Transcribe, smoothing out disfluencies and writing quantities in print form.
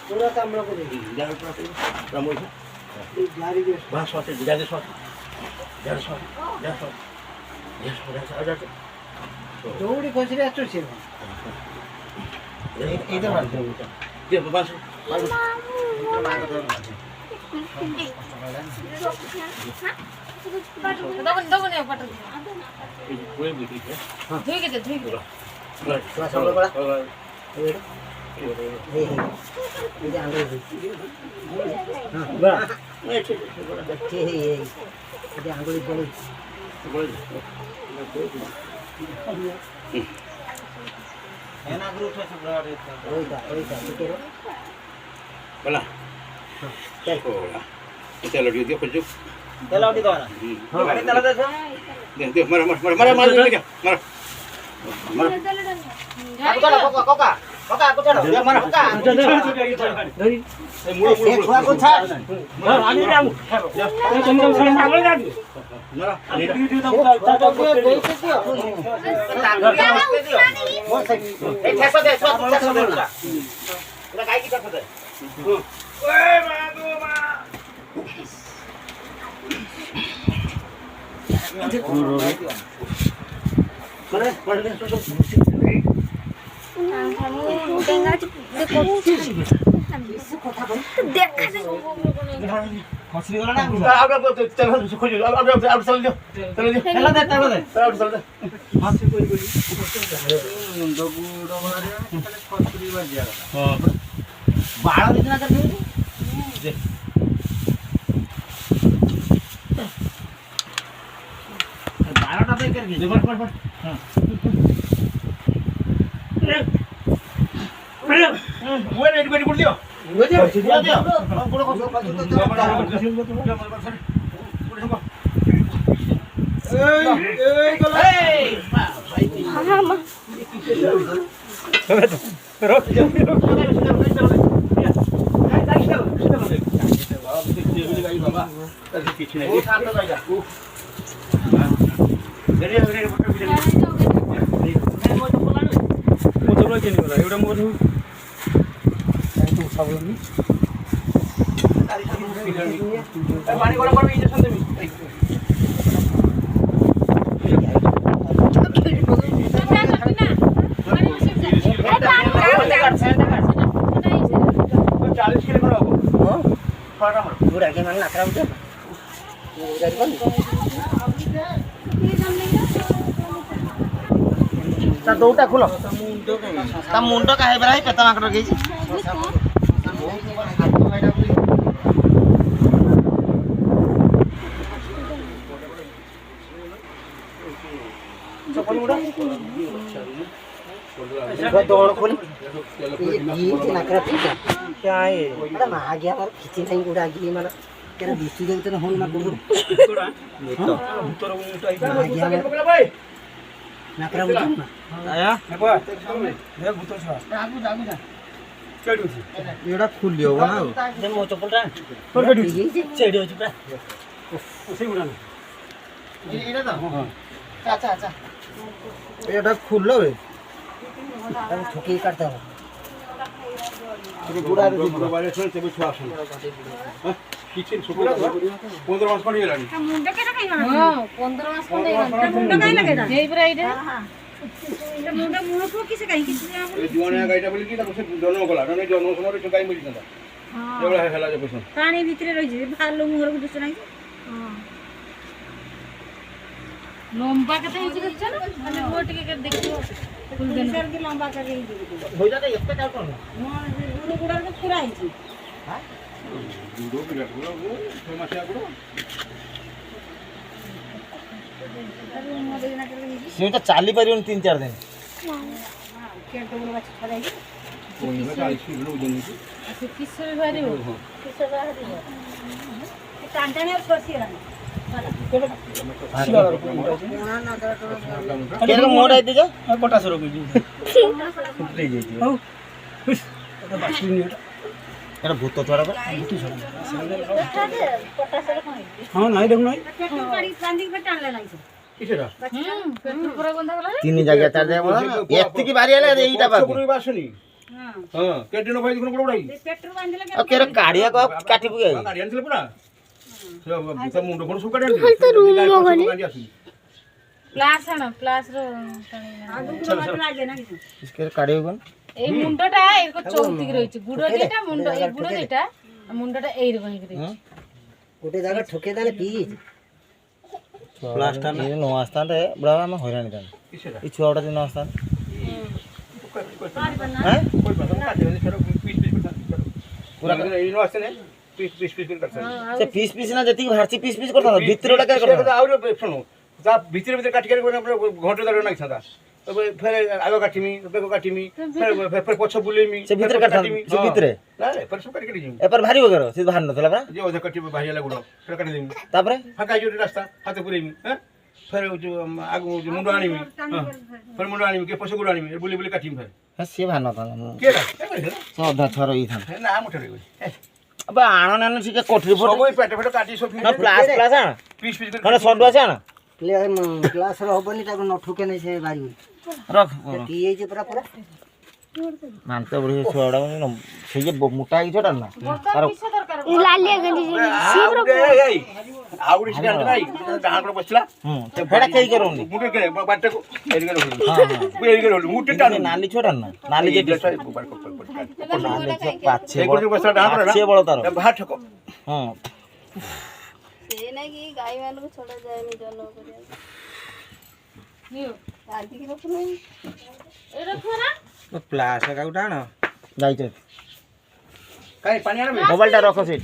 पूरा काम लोग को যার পাশে রামই जारी के বাস সতে যাকে সত যার সত যার সত যার সত যার সত दौड़ी खोज रे अच्छो छे इधर मार दो যে বাস दगन एक पट এই কোয়ে বুঝি धुई के धुई के थोड़ा सा बड़ा ये आंगल हां बड़ा ठीक है ये आंगल बड़ी एना ग्रुप से बड़ा ओइता ठीक है bala hola kita lo dio kunjuk तेल उठी दो ना हां गाड़ी चला दे deh mara lagi mara aku चलो कोका aku चलो ya mana Coca dari mulu aku छाड़ ani kamu kamu sambil lagi mara ए ठेसा दे ठेसा दे उड़ा काई की ठेसा दे ओए मागो मा mana mana खसरी गला ना चल खोज अब चल दे चला दे चल दे हाथ से कोई मुंडो गुडो मारे खाली खसरी बजिया हां 12 दिन ना कर दे बारह पे करके बस हां वो रेडी कर दियो दियो पानी गरम कर इंजेक्शन देबी बुढ़ा के मन नाकरा उठे ता दोटा खुलो ता मुंडो काहे बराई पेता नाकरा गेजी दौड़ खोल ये नाकरा पीता क्या है अरे आ गया और खिची नहीं उड़ा गई माने तेरा बिस्ती दे तो होन ना गुरु तोड़ा तो भूतर उठाई आ गया पकड़ा भाई नाकरा उठा ना आया देखो देख भूतर छा आगु जा चढ़ू छी एड़ा खुल लियो ना दे मो चप्पल रा तोड़ कडी चढ़ियो छी पूरा उसे उड़ा एड़ा तो हां अच्छा एड़ा खुल लो बे हम ठोकी करता हो बुढ़ा वाले छोड़ से छुआ आसन हां किचन सुपुरा 15 मास कोनी गेलानी मुंडा केटा काई हां 15 मास कोन देला मुंडा काई लगेला जेई पुरा इडे हां এটা মুন্ডা মুড়ো তো কিসে কাই কিছু এই জোনা গাইটা বলি কি তাকে জন্ম কলা না জন্ম সময় তো গাই মরি না হ্যাঁ এগুলা হেলা যে পছন্দ পানি ভিতরে রইছে ভালো মুড়ো কিছু নাই হ্যাঁ লম্বা কত হইছে দেখছ না মানে ও টিকে দেখিও ফুল দেন সর কি লম্বা করে হইতা তো একটা কাল করো না গুড়ো গুড়ার তো পুরা হইছে হ্যাঁ দুটো বিরাট গুলো ছয় মাসে আগুলো সেটা চালি পারিবন 3-4 দিন কেন তো বড় বাচ্চা ছড়াই ওই না 40 কিলো ওজন নিছি আচ্ছা কিসের বাড়ি ও কিসের বাড়ি টানটানে আর সরছি না কেন মোড় আই দিকে 50 কেজি ফুটে যাইছে ও বাকি নিটা এটা ভূত তোরা বুটি সব পটাশের কই हां নাই দেখো নাই গাড়ি প্লান্ডিং पे টানলে নাইছে কিসেরা পেট্রোল পুরা গন্ধ গলা রে 3 জায়গা 4 জায়গা বলা এক থেকে বাড়ি এলে এইটা পাবি পুরো বাসনি হ্যাঁ হ্যাঁ কেটে নো ভাই দেখুন বড় বড়াই পেট্রোল বাঁধলে ও কেরে কাড়িয়া কো কাটিবু এই গাড়ি আনছিল পুরা সব মুন্ড ফোন সব কাটে আনছিল প্লাস আনো প্লাস র इसके কাড়িও কোন এই মুন্ডটা এরকম চৌতিক রয়েছে গুড়ো যেটা মুন্ড এই গুড়ো যেটা মুন্ডটা এই রকম রয়েছে গোটে জায়গা ঠকে দেলে পিচ প্লাস্টার এই নো আস্তান রে বড় আমি হইরানি দেন কিসেরা এই ছুয়াটা দিন আস্তান হ্যাঁ কই পাতা কাটে ছেড়ে পিস পিস পুরা এই নো আসছে না পিস পিস পিস করে কাটছে সে পিস পিস না যেতি ভারচি পিস পিস করতা ভিতরটা কে করতা আউরে শুনো যা ভিতরে ভিতরে কাটি করে আমরা ঘন্টা ধরে নাই সাদা তবে ফের আগো কাটিমি বেগো কাটিমি ফের পছ বুলেমি সে ভিতরে কাটতা সে ভিতরে না রে পর সব কাটি কেটে দিমি এবার ভারী বগের সে ভার নতলা না যে ওজা কাটি বাহিয়া লাগুলো সেটা কাটি দিমি তারপরে ফাঁকা জোরে রাস্তা হাতে পুরেমি হ্যাঁ ফের আগো মুন্ড আনিমি ফের মুন্ড আনিমি কে পছ গুলো আনিমি বুলি বুলি কাটিমি ফের হ্যাঁ সে ভার নতলা কে রা সব অধা ছড় ই থান না মুঠে রে আবা আনো না ঠিক কোঠরি পড় সবই পেটে পেটে কাটি সব না প্লাস প্লাস আনা পিস পিস করে মানে সন্ডু আছে না ক্লাস র হবনি তাকে ন ঠকে নাই সে বাড়ি রাখ কি হয়েছে পুরা পুরা মানতে বড় ছড়া মানে সেই যে মোটা ইছটা না আর কিসে দরকার এই আউরি সিগার নাই ডান করে বসলা হুম তো ফেড়া কেই করুনি মুটে করে বাটটা কো এদিকে হলো হ্যাঁ হ্যাঁ এদিকে হলো মুটে টানো নালি ছোটা না নালি যে গোবার কর নালি যে পাচ্ছে এই বড় করে বসলা ডান করে না পাচ্ছে বড় তার ভাত ঠকো হুম ସେ ନାଇଁ ଗାଈ ମାନଙ୍କୁ ଛଡା ଯାଏନି ଜନ୍ମ କରିବାକୁ নিও ରାନ୍ଧିକି ରଖୁନାହିଁ এটা থোরা প্লাস কাউটা না যাইতে কাই পানি আনবে মোবাইলটা রাখো সেট